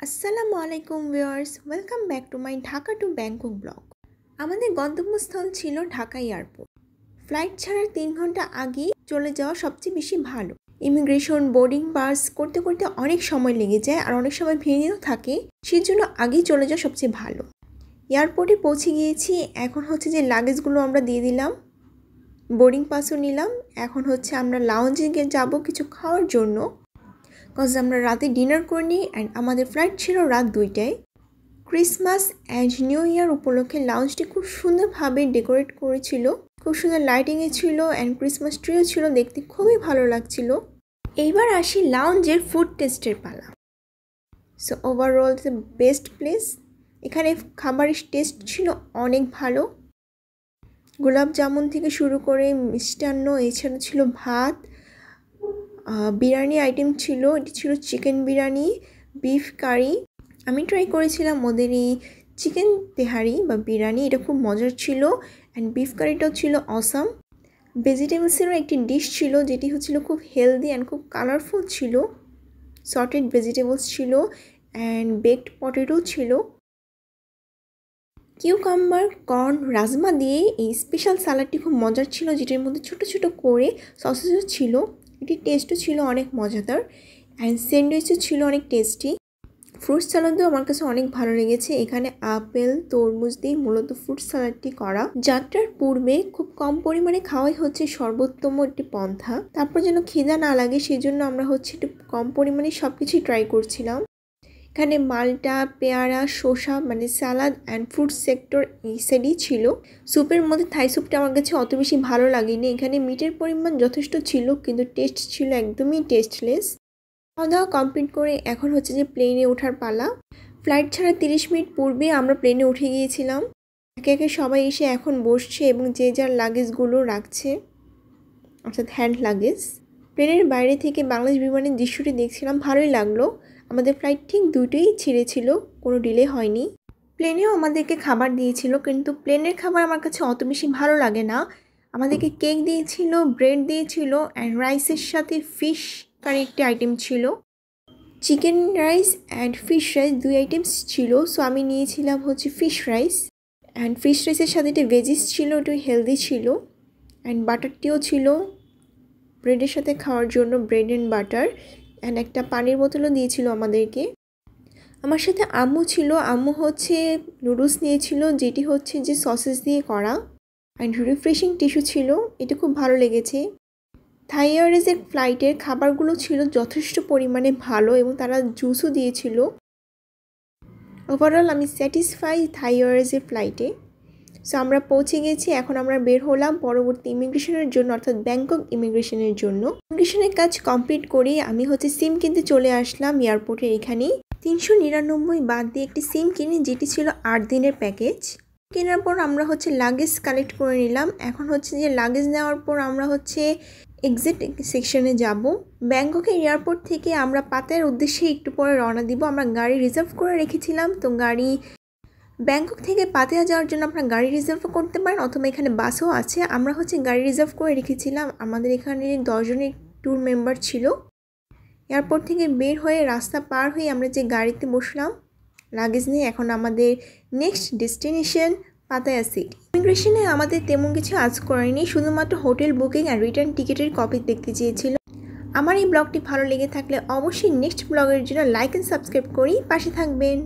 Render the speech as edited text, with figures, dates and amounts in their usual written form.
আসসালামু আলাইকুম viewers, welcome back to my Dhaka two Bangkok blog. আমাদের গন্তব্যস্থল ছিল ঢাকা এয়ারপোর্ট। ফ্লাইট ছাড়ার 3 ঘন্টা আগেই চলে যাওয়া সবচেয়ে বেশি ভালো। ইমিগ্রেশন বোর্ডিং পাস করতে করতে অনেক সময় লেগে যায় আর অনেক সময় ভিড়ও থাকে, সেই জন্য আগেই চলে যাওয়া সবচেয়ে ভালো। এয়ারপোর্টে পৌঁছে গিয়েছি, এখন হচ্ছে যে লাগেজগুলো আমরা দিয়ে দিলাম, বোর্ডিং পাসও নিলাম। এখন হচ্ছে আমরা লাউঞ্জে যাব কিছু খাওয়ার জন্য, কজ আমরা রাতে ডিনার করিনি অ্যান্ড আমাদের ফ্লাইট ছিল রাত 2টায়। ক্রিসমাস অ্যান্ড নিউ ইয়ার উপলক্ষে লাউঞ্জটি খুব সুন্দরভাবে ডেকোরেট করেছিল, খুব সুন্দর লাইটিংয়ে ছিল অ্যান্ড ক্রিসমাস ট্রিও ছিল, দেখতে খুবই ভালো লাগছিল। এইবার আসি লাউঞ্জের ফুড টেস্টের পালা। So overall the best place. এখানে খাবারের টেস্ট ছিল অনেক ভালো, গোলাপ জামুন থেকে শুরু করে মিষ্টান্ন, এছাড়া ছিল ভাত, বিরিয়ানি আইটেম ছিল, এটি ছিল চিকেন বিরিয়ানি, বিফ কারি। আমি ট্রাই করেছিলাম ওদের এই চিকেন তেহারি বা বিরিয়ানি, এটা খুব মজার ছিল অ্যান্ড বিফ কারিটাও ছিল অসাম। ভেজিটেবলসেরও একটি ডিশ ছিল যেটি হচ্ছিল খুব হেলদি অ্যান্ড খুব কালারফুল ছিল, সর্টেড ভেজিটেবলস ছিল অ্যান্ড বেকড পটেটো ছিল। কিউকাম্বার, কর্ন, রাজমা দিয়ে এই স্পেশাল সালাডটি খুব মজার ছিল, যেটির মধ্যে ছোট ছোট করে সসেজও ছিল, এটি টেস্টও ছিল অনেক মজাদার অ্যান্ড স্যান্ডউইচও ছিল অনেক টেস্টি। ফ্রুট সালাদও আমার কাছে অনেক ভালো লেগেছে। এখানে আপেল, তরমুজ দিয়ে মূলত ফ্রুট সালাডটি করা। যাত্রার পূর্বে খুব কম পরিমাণে খাওয়াই হচ্ছে সর্বোত্তম একটি পন্থা। তারপর যেন খিদা না লাগে সেই জন্য আমরা হচ্ছে একটু কম পরিমাণে সব কিছুই ট্রাই করছিলাম। এখানে মালটা, পেয়ারা, শসা মানে স্যালাড অ্যান্ড ফ্রুট সেক্টর এই সাইডই ছিল। স্যুপের মধ্যে থাই স্যুপটা আমার কাছে অত বেশি ভালো লাগেনি। এখানে মিটের পরিমাণ যথেষ্ট ছিল কিন্তু টেস্ট ছিল একদমই টেস্টলেস। খাওয়া দাওয়া কমপ্লিট করে এখন হচ্ছে যে প্লেনে ওঠার পালা। ফ্লাইট ছাড়া 30 মিনিট পূর্বে আমরা প্লেনে উঠে গিয়েছিলাম। একে একে সবাই এসে এখন বসছে এবং যে যার লাগেজগুলো রাখছে, অর্থাৎ হ্যান্ড লাগেজ। প্লেনের বাইরে থেকে বাংলাদেশ বিমানের দৃশ্যটি দেখছিলাম, ভালোই লাগলো। আমাদের ফ্লাইট ঠিক 2টোই ছেড়েছিল, কোনো ডিলে হয়নি। প্লেনেও আমাদেরকে খাবার দিয়েছিল কিন্তু প্লেনের খাবার আমার কাছে অত বেশি ভালো লাগে না। আমাদেরকে কেক দিয়েছিল, ব্রেড দিয়েছিল অ্যান্ড রাইসের সাথে ফিশ কারি একটি আইটেম ছিল। Chicken rice and fish rice 2 items ছিল। সো আমি নিয়েছিলাম হচ্ছে ফিশ রাইস অ্যান্ড ফিশ রাইসের সাথে একটু ভেজিস ছিল, একটু হেলদি ছিল অ্যান্ড বাটারটিও ছিল ব্রেডের সাথে খাওয়ার জন্য, ব্রেড অ্যান্ড বাটার অ্যান্ড একটা পানির বোতলও দিয়েছিল আমাদেরকে। আমার সাথে আম্মু ছিল, আম্মু হচ্ছে নুডলস নিয়েছিল যেটি হচ্ছে যে সসেস দিয়ে করা অ্যান্ড রিফ্রেশিং টিস্যু ছিল, এটা খুব ভালো লেগেছে। থাই এয়ারওয়েজের ফ্লাইটের খাবারগুলো ছিল যথেষ্ট পরিমাণে ভালো এবং তারা জুসও দিয়েছিল। ওভারঅল আমি স্যাটিসফাই থাই এয়ারওয়েজের ফ্লাইটে। সো আমরা পৌঁছে গেছি, এখন আমরা বের হলাম পরবর্তী ইমিগ্রেশনের জন্য, অর্থাৎ ব্যাংকক ইমিগ্রেশনের জন্য। ইমিগ্রেশনের কাজ কমপ্লিট করে আমি হচ্ছে সিম কিনতে চলে আসলাম এয়ারপোর্টের এখানেই। 399 বাদ দিয়ে একটি সিম কিনি যেটি ছিল 8 দিনের প্যাকেজ। কেনার পর আমরা হচ্ছে লাগেজ কালেক্ট করে নিলাম। এখন হচ্ছে যে লাগেজ নেওয়ার পর আমরা হচ্ছে এক্সিট সেকশনে যাব। ব্যাংককের এয়ারপোর্ট থেকে আমরা পাতায়ার উদ্দেশ্যে একটু পরে রওনা দিব। আমরা গাড়ি রিজার্ভ করে রেখেছিলাম, তো গাড়ি ব্যাংকক থেকে পাতায়া যাওয়ার জন্য আপনারা গাড়ি রিজার্ভ করতে পারেন অথবা এখানে বাসও আছে। আমরা হচ্ছে গাড়ি রিজার্ভ করে রেখেছিলাম, আমাদের এখানে 10 জনের ট্যুর মেম্বার ছিল। এয়ারপোর্ট থেকে বের হয়ে রাস্তা পার হয়ে আমরা যে গাড়িতে বসলাম লাগেজ নিয়ে, এখন আমাদের নেক্সট ডেস্টিনেশন পাতায়া সিটি। ইমিগ্রেশনে আমাদের তেমন কিছু আজ করেনি, শুধুমাত্র হোটেল বুকিং আর রিটার্ন টিকিটের কপি দেখতে চেয়েছিল। আমার এই ব্লগটি ভালো লেগে থাকলে অবশ্যই নেক্সট ব্লগের জন্য লাইক অ্যান্ড সাবস্ক্রাইব করি পাশে থাকবেন।